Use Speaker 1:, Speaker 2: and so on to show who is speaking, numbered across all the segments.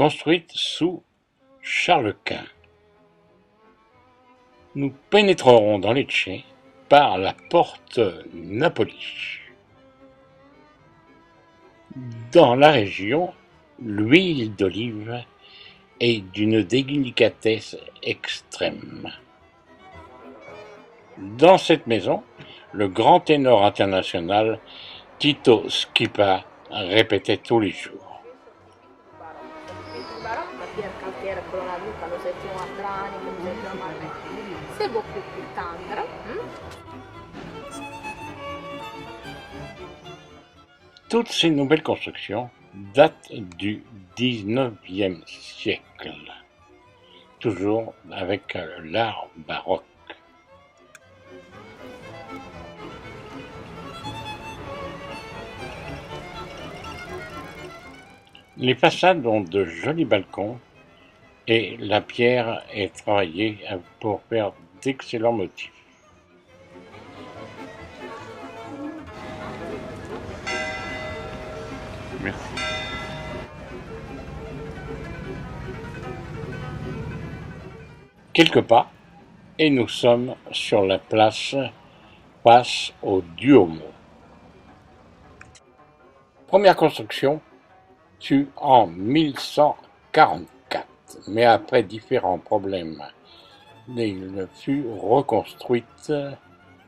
Speaker 1: construite sous Charles Quint. Nous pénétrerons dans Lecce par la porte Napoli. Dans la région, l'huile d'olive est d'une délicatesse extrême. Dans cette maison, le grand ténor international Tito Schipa répétait tous les jours. Toutes ces nouvelles constructions datent du XIXe siècle, toujours avec l'art baroque. Les façades ont de jolis balcons et la pierre est travaillée pour faire d'excellents motifs. Merci. Quelques pas et nous sommes sur la place face au Duomo. Première construction fut en 1144, mais après différents problèmes, il fut reconstruite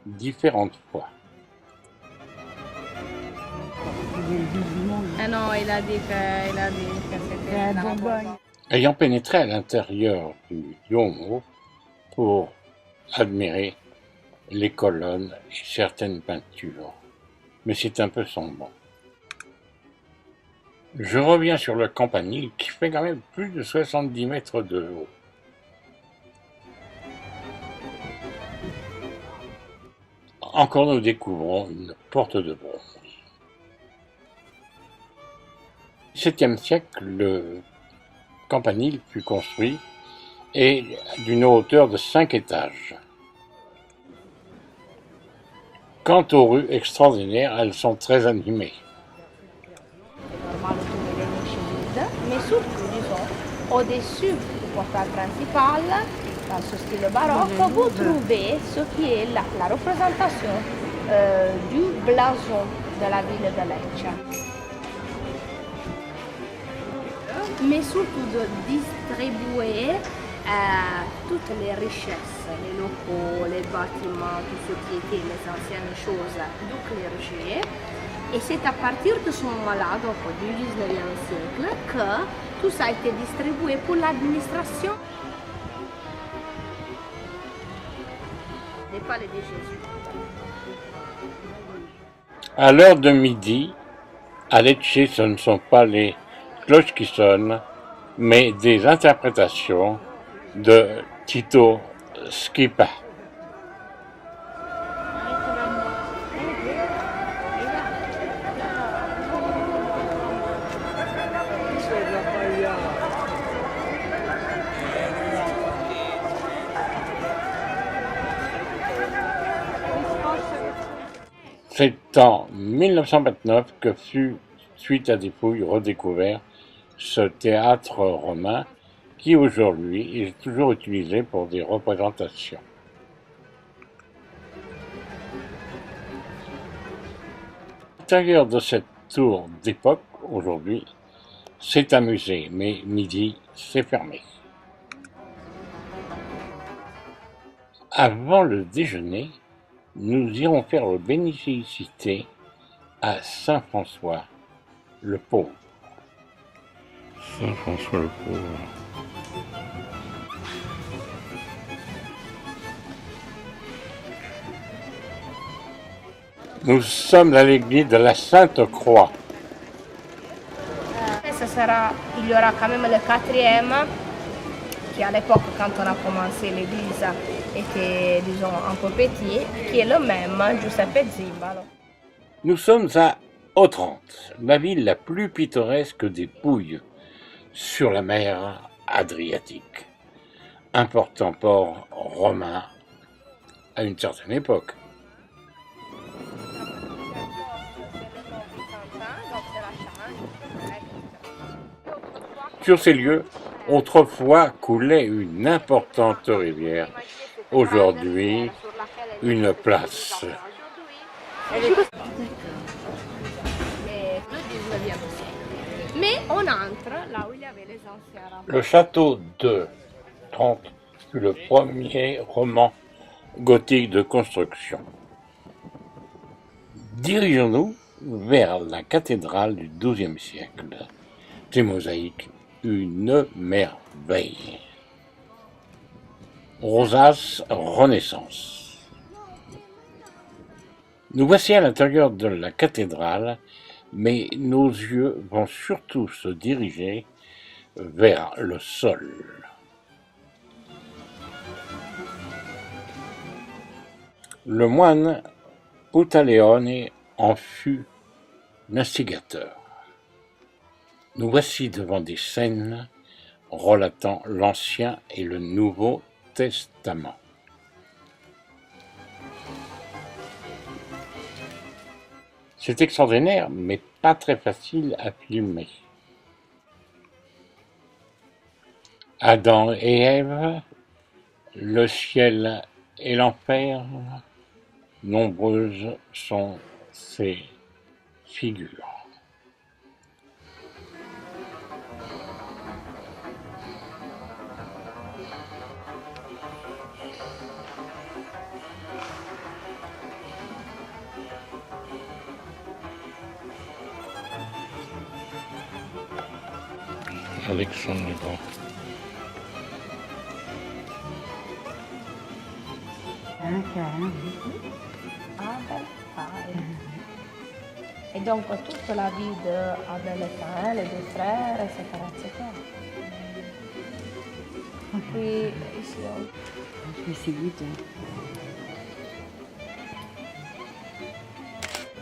Speaker 1: différentes fois.
Speaker 2: Ah non, il a dit que c'était la Bourgogne.
Speaker 1: Ayant pénétré à l'intérieur du Duomo pour admirer les colonnes et certaines peintures, mais c'est un peu sombre. Je reviens sur le campanile qui fait quand même plus de 70 mètres de haut. Encore nous découvrons une porte de bronze. Au XVIIe siècle, le campanile fut construit et d'une hauteur de 5 étages. Quant aux rues extraordinaires, elles sont très animées.
Speaker 2: Mais surtout, disons, au-dessus du portail principal, dans ce style baroque, vous trouvez ce qui est la représentation du blason de la ville de Lecce. Mais surtout de distribuer toutes les richesses, les locaux, les bâtiments, tout ce qui était les anciennes choses du clergé. Et c'est à partir de ce moment-là, donc du 19e siècle, que tout ça a été distribué pour l'administration des palais de Jésus.
Speaker 1: À l'heure de midi, à Lecce, ce ne sont pas les cloches qui sonnent, mais des interprétations de Tito Schipa. C'est en 1929 que fut, suite à des fouilles, redécouvert ce théâtre romain qui aujourd'hui est toujours utilisé pour des représentations. L'intérieur de cette tour d'époque, aujourd'hui, c'est un musée, mais midi, c'est fermé. Avant le déjeuner, nous irons faire le bénédicité à Saint-François le Pauvre. Saint-François le Pauvre. Nous sommes à l'église de la Sainte-Croix.
Speaker 2: Il y aura quand même le quatrième, qui à l'époque, quand on a commencé l'église, était, disons, un peu petit, qui est le même, Giuseppe Zimbalo.
Speaker 1: Nous sommes à Otrante, la ville la plus pittoresque des Pouilles, sur la mer Adriatique. Important port romain à une certaine époque. Sur ces lieux, autrefois coulait une importante rivière, aujourd'hui une place.
Speaker 2: Mais on entre là où il y avait les anciens rapports.
Speaker 1: Le château de Trente fut le premier roman gothique de construction. Dirigeons-nous vers la cathédrale du XIIe siècle. Ces mosaïques, une merveille. Rosace Renaissance. Nous voici à l'intérieur de la cathédrale, mais nos yeux vont surtout se diriger vers le sol. Le moine Pantaleone en fut l'instigateur. Nous voici devant des scènes relatant l'Ancien et le Nouveau Testament. C'est extraordinaire, mais pas très facile à filmer. Adam et Ève, le ciel et l'enfer, nombreuses sont ces figures. Alexandre le Grand.
Speaker 2: Et donc toute la vie d'Abel et Caïn, les deux frères, etc. etc. Puis ici,
Speaker 3: Je vais essayer de...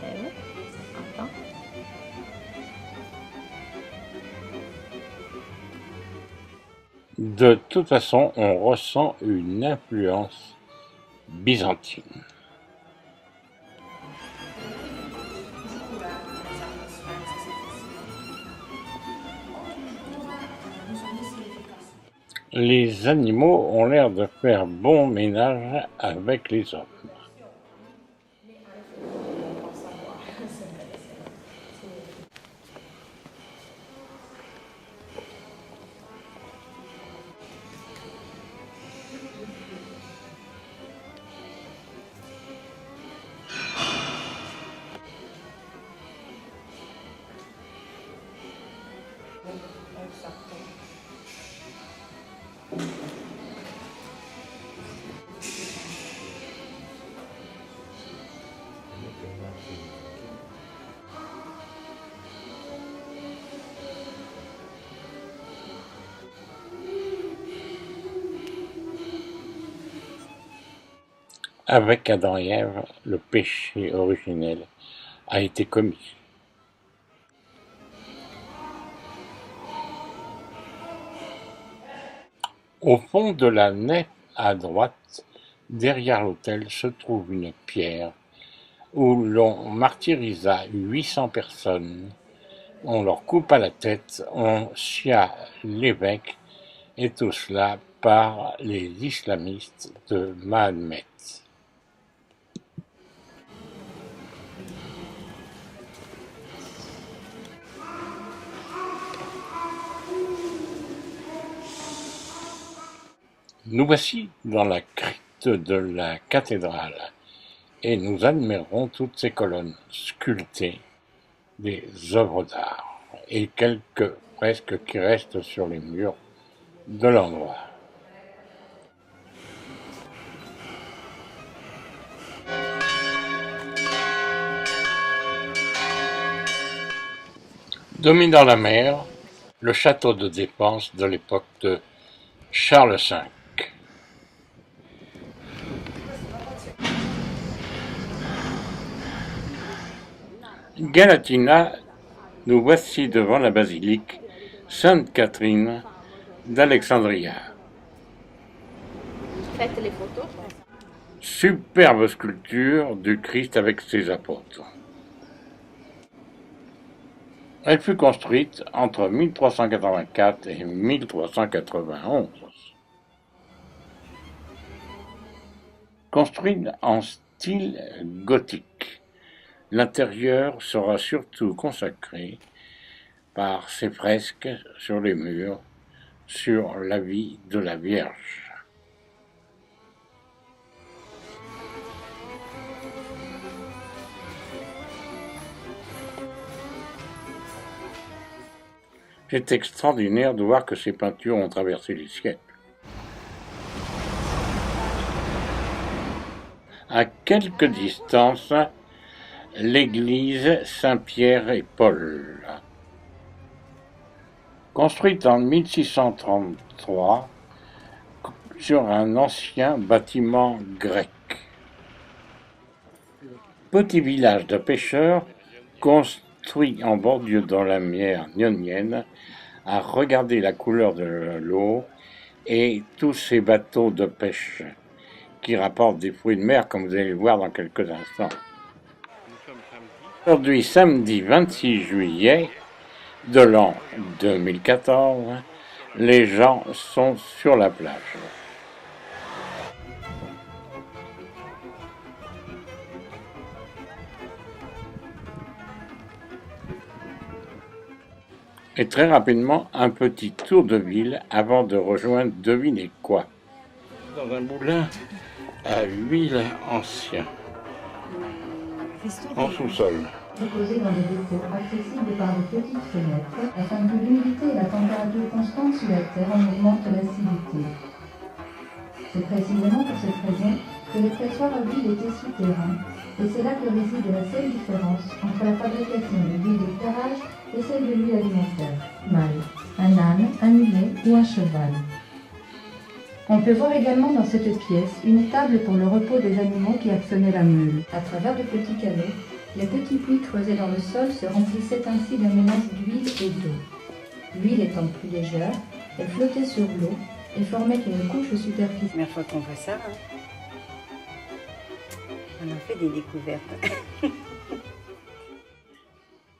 Speaker 2: oui. Attends.
Speaker 1: De toute façon, on ressent une influence byzantine. Les animaux ont l'air de faire bon ménage avec les hommes. Avec Adam et Ève, le péché originel a été commis. Au fond de la nef à droite, derrière l'autel, se trouve une pierre où l'on martyrisa 800 personnes. On leur coupa la tête, on scia l'évêque, et tout cela par les islamistes de Mahomet. Nous voici dans la crypte de la cathédrale et nous admirons toutes ces colonnes sculptées, des œuvres d'art et quelques fresques qui restent sur les murs de l'endroit. Dominant la mer, le château de défense de l'époque de Charles V. Galatina, nous voici devant la basilique Sainte-Catherine d'Alexandria.
Speaker 2: Faites les photos.
Speaker 1: Superbe sculpture du Christ avec ses apôtres. Elle fut construite entre 1384 et 1391. Construite en style gothique, l'intérieur sera surtout consacré par ses fresques sur les murs sur la vie de la Vierge. C'est extraordinaire de voir que ces peintures ont traversé les siècles. À quelque distance, l'église Saint-Pierre et Paul. Construite en 1633 sur un ancien bâtiment grec. Petit village de pêcheurs construit en bordure dans la mer Ionienne, à regarder la couleur de l'eau et tous ces bateaux de pêche qui rapportent des fruits de mer, comme vous allez le voir dans quelques instants. Aujourd'hui, samedi 26 juillet de l'an 2014, les gens sont sur la plage. Et très rapidement, un petit tour de ville avant de rejoindre devinez quoi. Dans un moulin à huile ancien, en sous-sol.
Speaker 4: Déposés dans des dépôts accessibles par de petites fenêtres, afin que l'humidité et la température constante sous la terre en augmentent l'acidité. C'est précisément pour cette raison que les pressoirs à huile étaient souterrains, et c'est là que réside la seule différence entre la fabrication de l'huile d'éclairage et celle de l'huile alimentaire. Mâle, un âne, un mulet ou un cheval. On peut voir également dans cette pièce une table pour le repos des animaux qui actionnaient la meule. À travers de petits canaux, les petits puits creusés dans le sol se remplissaient ainsi d'un mélange d'huile et d'eau. L'huile étant plus légère, elle flottait sur l'eau et formait une couche superficielle.
Speaker 3: Première fois qu'on voit ça, hein. On a fait des découvertes.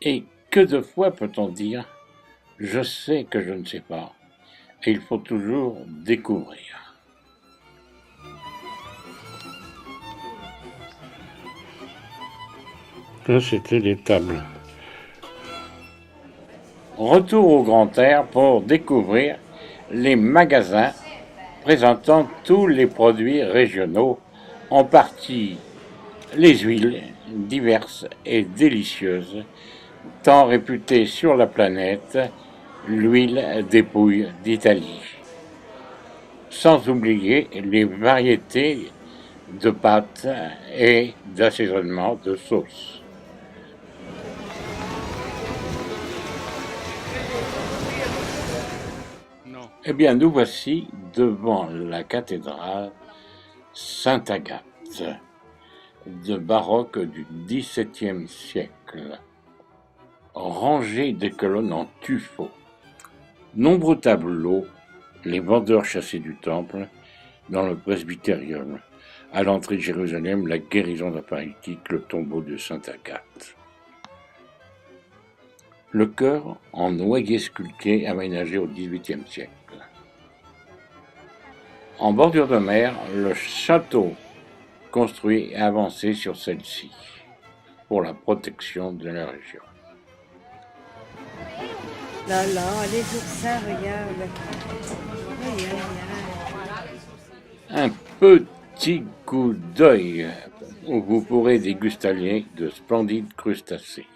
Speaker 1: Et que de fois peut-on dire « je sais que je ne sais pas » et il faut toujours découvrir. Là, c'était les tables. Retour au grand air pour découvrir les magasins présentant tous les produits régionaux, en partie les huiles diverses et délicieuses, tant réputées sur la planète, l'huile dépouille d'Italie. Sans oublier les variétés de pâtes et d'assaisonnement de sauces. Eh bien, nous voici devant la cathédrale Sainte-Agathe, de baroque du XVIIe siècle, rangée de colonnes en tuffeau. Nombreux tableaux, les vendeurs chassés du temple, dans le presbytérium, à l'entrée de Jérusalem, la guérison d'un paralytique, le tombeau de Sainte-Agathe. Le chœur en noyer sculpté aménagé au XVIIIe siècle. En bordure de mer, le château construit et avancé sur celle-ci, pour la protection de la région.
Speaker 3: Là, les oursins, regarde.
Speaker 1: Un petit coup d'œil où vous pourrez déguster de splendides crustacés.